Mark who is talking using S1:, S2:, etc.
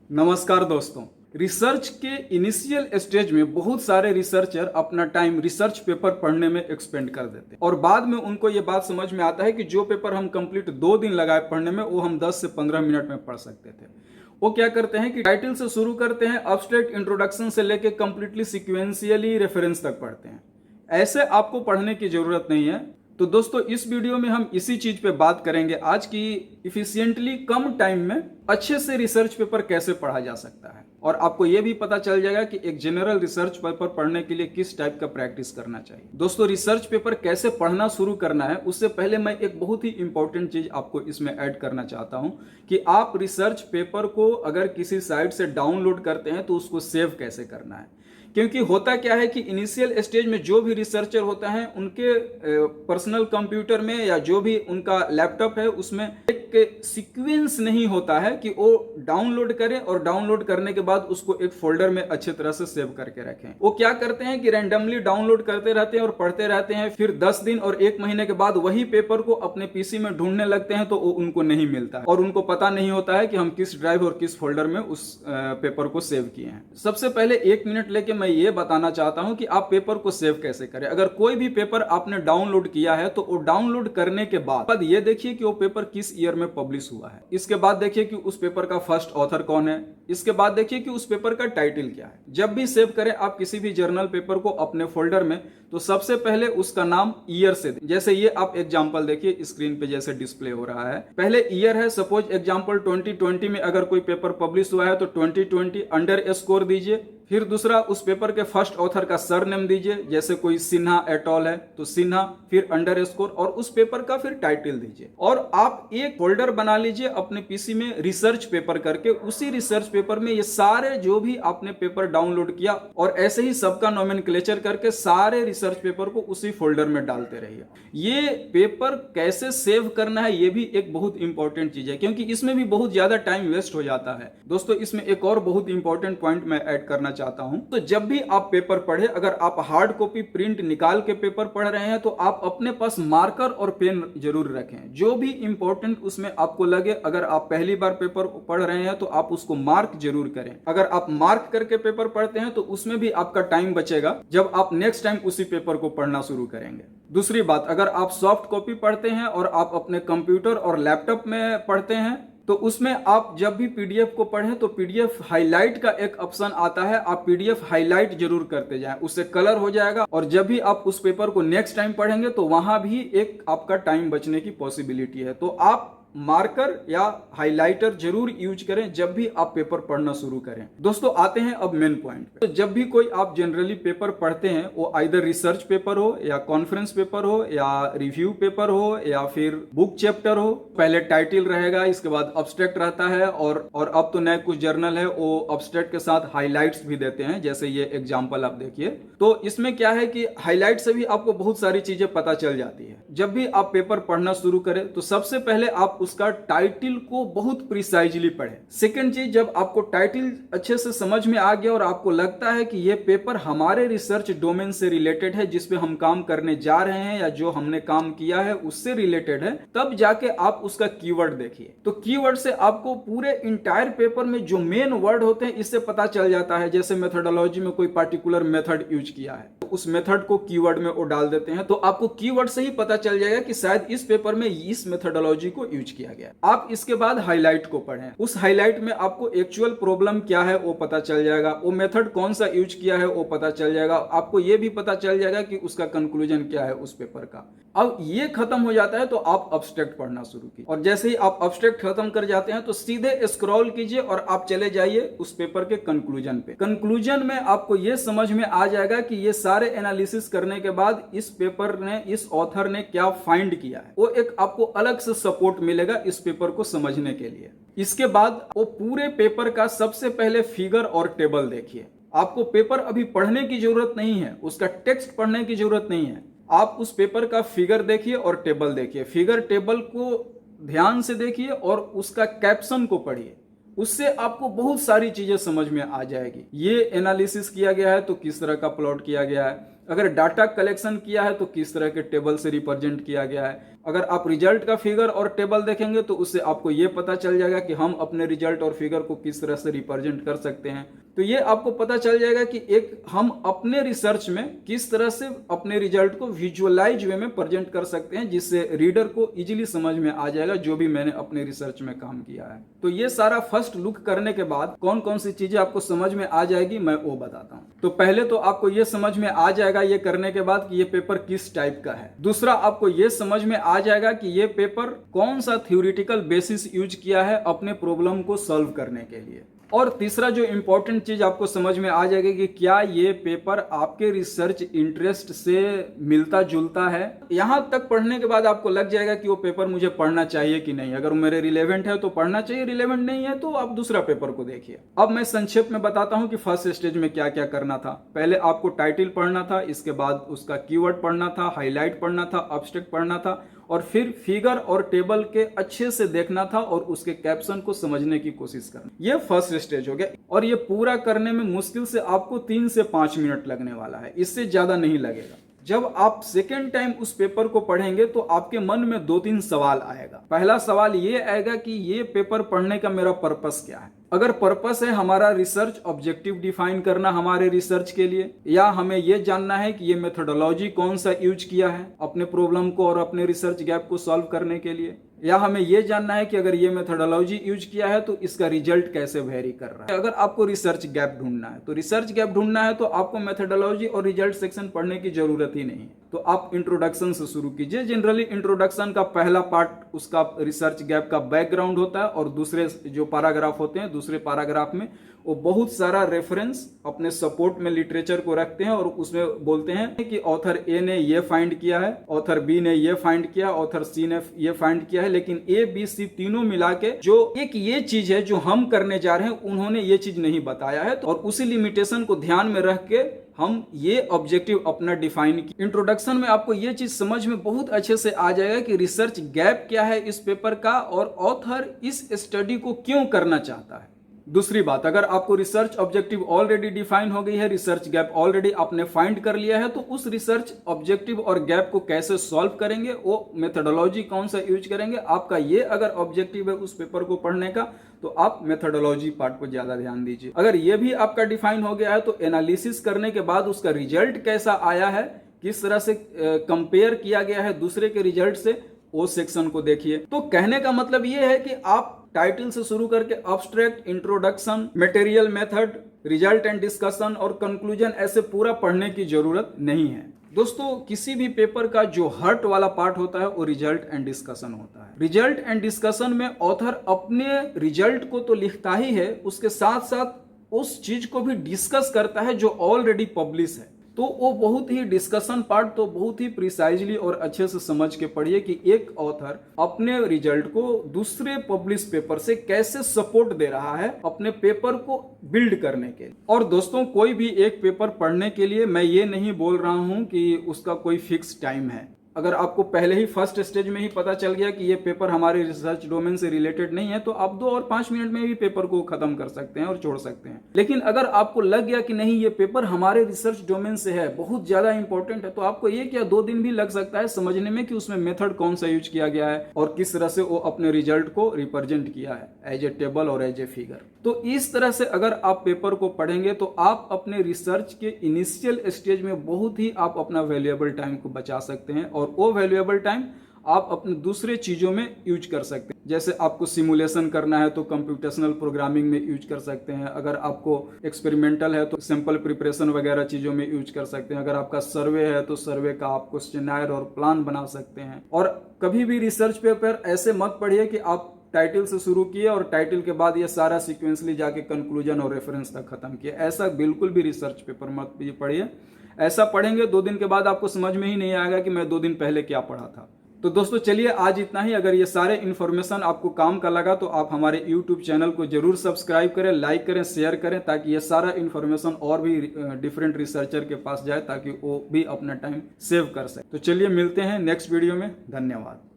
S1: नमस्कार दोस्तों। रिसर्च के इनिशियल स्टेज में बहुत सारे रिसर्चर अपना टाइम रिसर्च पेपर पढ़ने में एक्सपेंड कर देते हैं और बाद में उनको ये बात समझ में आता है कि जो पेपर हम कंप्लीट 2 दिन लगाए पढ़ने में वो हम 10 से 15 मिनट में पढ़ सकते थे। वो क्या करते हैं कि टाइटल से शुरू करते हैं, अब्स्ट्रैक्ट इंट्रोडक्शन से लेके कंप्लीटली सिक्वेंशियली रेफरेंस तक पढ़ते हैं। ऐसे आपको पढ़ने की जरूरत नहीं है। तो दोस्तों, इस वीडियो में हम इसी चीज पे बात करेंगे आज की इफिशिएंटली कम टाइम में अच्छे से रिसर्च पेपर कैसे पढ़ा जा सकता है, और आपको यह भी पता चल जाएगा कि एक जनरल रिसर्च पेपर पढ़ने के लिए किस टाइप का प्रैक्टिस करना चाहिए। दोस्तों, रिसर्च पेपर कैसे पढ़ना शुरू करना है उससे पहले मैं एक बहुत ही इंपॉर्टेंट चीज आपको इसमें ऐड करना चाहता हूं कि आप रिसर्च पेपर को अगर किसी साइट से डाउनलोड करते हैं तो उसको सेव कैसे करना है। क्योंकि होता क्या है कि इनिशियल स्टेज में जो भी रिसर्चर होता है उनके पर्सनल कंप्यूटर में या जो भी उनका लैपटॉप है उसमें एक सीक्वेंस नहीं होता है कि वो डाउनलोड करें और डाउनलोड करने के बाद उसको एक फोल्डर में अच्छी तरह से सेव करके रखें। वो क्या करते हैं कि रैंडमली डाउनलोड करते रहते हैं और पढ़ते रहते हैं, फिर 10 दिन और 1 महीने के बाद वही पेपर को अपने पीसी में ढूंढने लगते हैं तो वो उनको नहीं मिलता है और उनको पता नहीं होता है कि हम किस ड्राइव और किस फोल्डर में उस पेपर को सेव किए हैं। सबसे पहले 1 मिनट लेके मैं ये बताना चाहता हूं कि आप पेपर को सेव कैसे करें। अगर कोई भी पेपर आपने डाउनलोड किया है तो वो डाउनलोड करने के बाद ये देखिए कि वो पेपर किस ईयर में पब्लिश हुआ है। इसके बाद देखिए कि उस पेपर का फर्स्ट ऑथर कौन है। इसके बाद देखिए कि उस पेपर का टाइटल क्या है। जब भी सेव करें आप किसी भी जर्नल पेपर को अपने फोल्डर में, तो सबसे पहले उसका नाम ईयर से दें। जैसे ये आप एग्जांपल देखिए स्क्रीन पे जैसे डिस्प्ले हो रहा है। पहले ईयर है, सपोज एग्जांपल 2020 में अगर कोई पेपर पब्लिश हुआ है तो 2020 अंडरस्कोर दीजिए। फिर दूसरा, उस पेपर के फर्स्ट ऑथर का सरनेम दीजिए, जैसे कोई सिन्हा एटॉल है तो सिन्हा, फिर अंडरस्कोर और उस पेपर का फिर टाइटल दीजिए। और आप एक फोल्डर बना लीजिए अपने पीसी में रिसर्च पेपर करके। उसी रिसर्च पेपर में ये सारे जो भी आपने पेपर डाउनलोड किया और ऐसे ही सबका नोमेनक्लेचर करके सारे रिसर्च पेपर को उसी फोल्डर में डालते रहिए। ये पेपर कैसे सेव करना है ये भी एक बहुत इंपॉर्टेंट चीज है, क्योंकि इसमें भी बहुत ज्यादा टाइम वेस्ट हो जाता है। दोस्तों, इसमें एक और बहुत इंपॉर्टेंट पॉइंट मैं ऐड करना चाहता हूं। तो जब भी आप पेपर पढ़े, अगर आप हार्ड कॉपी प्रिंट निकाल के पेपर पढ़ रहे हैं तो आप अपने पास मार्कर और पेन जरूर रखें। जो भी इंपॉर्टेंट उसमें आपको लगे, अगर आप पहली बार पेपर पढ़ रहे हैं तो आप उसको मार्क जरूर करें। अगर आप मार्क करके पेपर पढ़ते हैं तो उसमें भी आपका टाइम बचेगा जब आप नेक्स्ट टाइम उसी पेपर को पढ़ना शुरू करेंगे। दूसरी बात, अगर आप सॉफ्ट कॉपी पढ़ते हैं और आप अपने कंप्यूटर और लैपटॉप में पढ़ते हैं तो उसमें आप जब भी पीडीएफ को पढ़ें तो पीडीएफ हाईलाइट का एक ऑप्शन आता है, आप पीडीएफ हाईलाइट जरूर करते जाएं, उससे कलर हो जाएगा और जब भी आप उस पेपर को नेक्स्ट टाइम पढ़ेंगे तो वहां भी एक आपका टाइम बचने की पॉसिबिलिटी है। तो आप मार्कर या हाइलाइटर जरूर यूज करें जब भी आप पेपर पढ़ना शुरू करें। दोस्तों, आते हैं अब मेन पॉइंट पे। तो जब भी कोई आप जनरली पेपर पढ़ते हैं, वो आइदर रिसर्च पेपर हो या कॉन्फ्रेंस पेपर हो या रिव्यू पेपर हो या फिर बुक चैप्टर हो, पहले टाइटल रहेगा, इसके बाद अब्स्ट्रैक्ट रहता है और अब तो नए कुछ जर्नल है वो अब्स्ट्रैक्ट के साथ हाईलाइट्स भी देते हैं, जैसे ये एग्जाम्पल आप देखिए। तो इसमें क्या है कि हाईलाइट से भी आपको बहुत सारी चीजें पता चल जाती है। जब भी आप पेपर पढ़ना शुरू करें तो सबसे पहले आप उसका टाइटल को बहुत प्रिसाइजली पढ़ें। सेकंड चीज, जब आपको टाइटल अच्छे से समझ में आ गया और आपको लगता है कि ये पेपर हमारे रिसर्च डोमेन से रिलेटेड है, जिसपे हम काम करने जा रहे हैं या जो हमने काम किया है उससे रिलेटेड है, तब जाके आप उसका कीवर्ड देखिए। तो कीवर्ड से आपको पूरे इंटायर पेपर में जो मेन वर्ड होते हैं इससे पता चल जाता है। जैसे मेथोडोलॉजी में कोई पर्टिकुलर मेथड यूज किया है तो उस मेथड को कीवर्ड में वो डाल देते हैं, तो आपको कीवर्ड से ही पता चल जाएगा कि शायद इस पेपर में इस मेथोडोलॉजी को यूज किया गया। आप इसके बाद हाईलाइट को पढ़ें। उस हाईलाइट में आपको एक्चुअल प्रॉब्लम क्या है वो पता चल जाएगा, वो मेथड कौन सा यूज किया है वो पता चल जाएगा। आपको ये भी पता चल जाएगा कि उसका कंक्लूजन क्या है उस पेपर का। अब ये खत्म हो जाता है तो आप अब्स्ट्रैक्ट पढ़ना शुरू कीजिए, और जैसे ही आप अब्स्ट्रैक्ट खत्म कर जाते हैं तो सीधे स्क्रॉल कीजिए और आप चले जाइए उस पेपर के कंक्लूजन पे। कंक्लूजन में आपको ये समझ में आ जाएगा कि ये सारे एनालिसिस करने के बाद इस पेपर ने, इस ऑथर ने क्या फाइंड किया है। वो एक आपको अलग से सपोर्ट मिलेगा इस पेपर को समझने के लिए। इसके बाद वो पूरे पेपर का सबसे पहले फिगर और टेबल देखिए। आपको पेपर अभी पढ़ने की जरूरत नहीं है, उसका टेक्स्ट पढ़ने की जरूरत नहीं है। आप उस पेपर का फिगर देखिए और टेबल देखिए। फिगर टेबल को ध्यान से देखिए और उसका कैप्शन को पढ़िए, उससे आपको बहुत सारी चीजें समझ में आ जाएगी। ये एनालिसिस किया गया है तो किस तरह का प्लॉट किया गया है, अगर डाटा कलेक्शन किया है तो किस तरह के टेबल से रिप्रेजेंट किया गया है। अगर आप रिजल्ट का फिगर और टेबल देखेंगे तो उससे आपको ये पता चल जाएगा कि हम अपने रिजल्ट और फिगर को किस तरह से रिप्रेजेंट कर सकते हैं। तो ये आपको पता चल जाएगा कि एक हम अपने रिसर्च में किस तरह से अपने रिजल्ट को विजुअलाइज वे में प्रेजेंट कर सकते हैं, जिससे रीडर को इजीली समझ में आ जाएगा जो भी मैंने अपने रिसर्च में काम किया है। तो ये सारा फर्स्ट लुक करने के बाद कौन कौन सी चीजें आपको समझ में आ जाएगी मैं वो बताता हूँ। तो पहले तो आपको ये समझ में आ जाएगा ये करने के बाद कि ये पेपर किस टाइप का है। दूसरा, आपको ये समझ में आ जाएगा कि ये पेपर कौन सा थ्योरेटिकल बेसिस यूज किया है अपने प्रॉब्लम को सॉल्व करने के लिए। और तीसरा जो इंपॉर्टेंट चीज आपको समझ में आ जाएगी कि क्या ये पेपर आपके रिसर्च इंटरेस्ट से मिलता जुलता है। यहां तक पढ़ने के बाद आपको लग जाएगा कि वो पेपर मुझे पढ़ना चाहिए कि नहीं। अगर मेरे रिलेवेंट है तो पढ़ना चाहिए, रिलेवेंट नहीं है तो आप दूसरा पेपर को देखिए। अब मैं संक्षेप में बताता हूं कि फर्स्ट स्टेज में क्या क्या करना था। पहले आपको टाइटल पढ़ना था, इसके बाद उसका कीवर्ड पढ़ना था, हाईलाइट पढ़ना था, अब्स्ट्रैक्ट पढ़ना था, और फिर फिगर और टेबल के अच्छे से देखना था और उसके कैप्शन को समझने की कोशिश करना। ये फर्स्ट स्टेज हो गया और ये पूरा करने में मुश्किल से आपको 3 से 5 मिनट लगने वाला है, इससे ज्यादा नहीं लगेगा। जब आप सेकेंड टाइम उस पेपर को पढ़ेंगे तो आपके मन में 2-3 सवाल आएगा। पहला सवाल ये आएगा कि ये पेपर पढ़ने का मेरा पर्पस क्या है। अगर पर्पस है हमारा रिसर्च ऑब्जेक्टिव डिफाइन करना हमारे रिसर्च के लिए, या हमें ये जानना है कि ये मेथोडोलॉजी कौन सा यूज किया है अपने प्रॉब्लम को और अपने रिसर्च गैप को सॉल्व करने के लिए, या हमें ये जानना है कि अगर ये मेथोडोलॉजी यूज किया है तो इसका रिजल्ट कैसे वेरी कर रहा है। अगर आपको रिसर्च गैप ढूंढना है तो रिसर्च गैप ढूंढना है तो आपको मेथोडोलॉजी और रिजल्ट सेक्शन पढ़ने की जरूरत ही नहीं है। तो आप इंट्रोडक्शन से शुरू कीजिए। जनरली इंट्रोडक्शन का पहला पार्ट उसका रिसर्च गैप का बैकग्राउंड होता है और दूसरे जो पैराग्राफ होते हैं दूसरे पैराग्राफ में वो बहुत सारा रेफरेंस अपने सपोर्ट में लिटरेचर को रखते हैं और उसमें बोलते हैं कि ऑथर ए ने ये फाइंड किया है, ऑथर बी ने ये फाइंड किया, ऑथर सी ने ये फाइंड किया है, लेकिन ए बी सी तीनों मिला के जो एक ये चीज है जो हम करने जा रहे हैं उन्होंने ये चीज नहीं बताया है। और उसी लिमिटेशन को ध्यान में रख के हम ये ऑब्जेक्टिव अपना डिफाइन किया। इंट्रोडक्शन में आपको ये चीज समझ में बहुत अच्छे से आ जाएगा कि रिसर्च गैप क्या है इस पेपर का और ऑथर इस स्टडी को क्यों करना चाहता है। दूसरी बात, अगर आपको रिसर्च ऑब्जेक्टिव ऑलरेडी डिफाइन हो गई है, रिसर्च गैप ऑलरेडी आपने फाइंड कर लिया है, तो उस रिसर्च ऑब्जेक्टिव और गैप को कैसे सॉल्व करेंगे, वो मेथोडोलॉजी कौन सा यूज करेंगे, आपका ये अगर ऑब्जेक्टिव है उस पेपर को पढ़ने का तो आप मेथोडोलॉजी पार्ट को ज्यादा ध्यान दीजिए। अगर ये भी आपका डिफाइन हो गया है तो एनालिसिस करने के बाद उसका रिजल्ट कैसा आया है, किस तरह से कंपेयर किया गया है दूसरे के रिजल्ट से, वो सेक्शन को देखिए। तो कहने का मतलब ये है कि आप टाइटल से शुरू करके abstract, introduction, material method, result and discussion और कंक्लूजन ऐसे पूरा पढ़ने की जरूरत नहीं है। दोस्तों, किसी भी पेपर का जो हर्ट वाला पार्ट होता है वो रिजल्ट एंड डिस्कशन होता है। रिजल्ट एंड डिस्कशन में ऑथर अपने रिजल्ट को तो लिखता ही है, उसके साथ साथ उस चीज को भी डिस्कस करता है जो ऑलरेडी पब्लिश है। तो वो बहुत ही डिस्कशन पार्ट तो बहुत ही प्रिसाइजली और अच्छे से समझ के पढ़िए कि एक ऑथर अपने रिजल्ट को दूसरे पब्लिश पेपर से कैसे सपोर्ट दे रहा है अपने पेपर को बिल्ड करने के लिए। और दोस्तों, कोई भी एक पेपर पढ़ने के लिए मैं ये नहीं बोल रहा हूं कि उसका कोई फिक्स टाइम है। अगर आपको पहले ही फर्स्ट स्टेज में ही पता चल गया कि ये पेपर हमारे रिसर्च डोमेन से रिलेटेड नहीं है तो आप 2 और 5 मिनट में भी पेपर को खत्म कर सकते हैं और छोड़ सकते हैं। लेकिन अगर आपको लग गया कि नहीं ये पेपर हमारे रिसर्च डोमेन से है, बहुत ज्यादा इंपॉर्टेंट है, तो आपको ये क्या 2 दिन भी लग सकता है समझने में कि उसमें मेथड कौन सा यूज किया गया है और किस तरह से वो अपने रिजल्ट को रिप्रेजेंट किया है एज ए टेबल और एज ए फिगर। तो इस तरह से अगर आप पेपर को पढ़ेंगे तो आप अपने रिसर्च के इनिशियल स्टेज में बहुत ही आप अपना वैल्यूएबल टाइम को बचा सकते हैं और वो वैल्यूएबल टाइम आप अपने दूसरे चीजों में यूज कर सकते हैं। जैसे आपको सिमुलेशन करना है तो कंप्यूटेशनल प्रोग्रामिंग में यूज कर सकते हैं, अगर आपको एक्सपेरिमेंटल है तो सैंपल प्रिपरेशन वगैरह चीजों में यूज कर सकते हैं, अगर आपका सर्वे है तो सर्वे का आप क्वेश्चनर और प्लान बना सकते हैं। और कभी भी रिसर्च पेपर ऐसे मत पढ़िए कि आप टाइटल से शुरू किए और टाइटल के बाद ये सारा सीक्वेंसली जाके कंक्लूजन और रेफरेंस तक खत्म किया। ऐसा बिल्कुल भी रिसर्च पेपर मत पढ़िए। ऐसा पढ़ेंगे 2 दिन के बाद आपको समझ में ही नहीं आएगा कि मैं 2 दिन पहले क्या पढ़ा था। तो दोस्तों चलिए आज इतना ही। अगर ये सारे इन्फॉर्मेशन आपको काम का लगा तो आप हमारे YouTube चैनल को जरूर सब्सक्राइब करें, लाइक करें, शेयर करें, ताकि ये सारा इन्फॉर्मेशन और भी डिफरेंट रिसर्चर के पास जाए ताकि वो भी अपना टाइम सेव कर सके। तो चलिए मिलते हैं नेक्स्ट वीडियो में। धन्यवाद।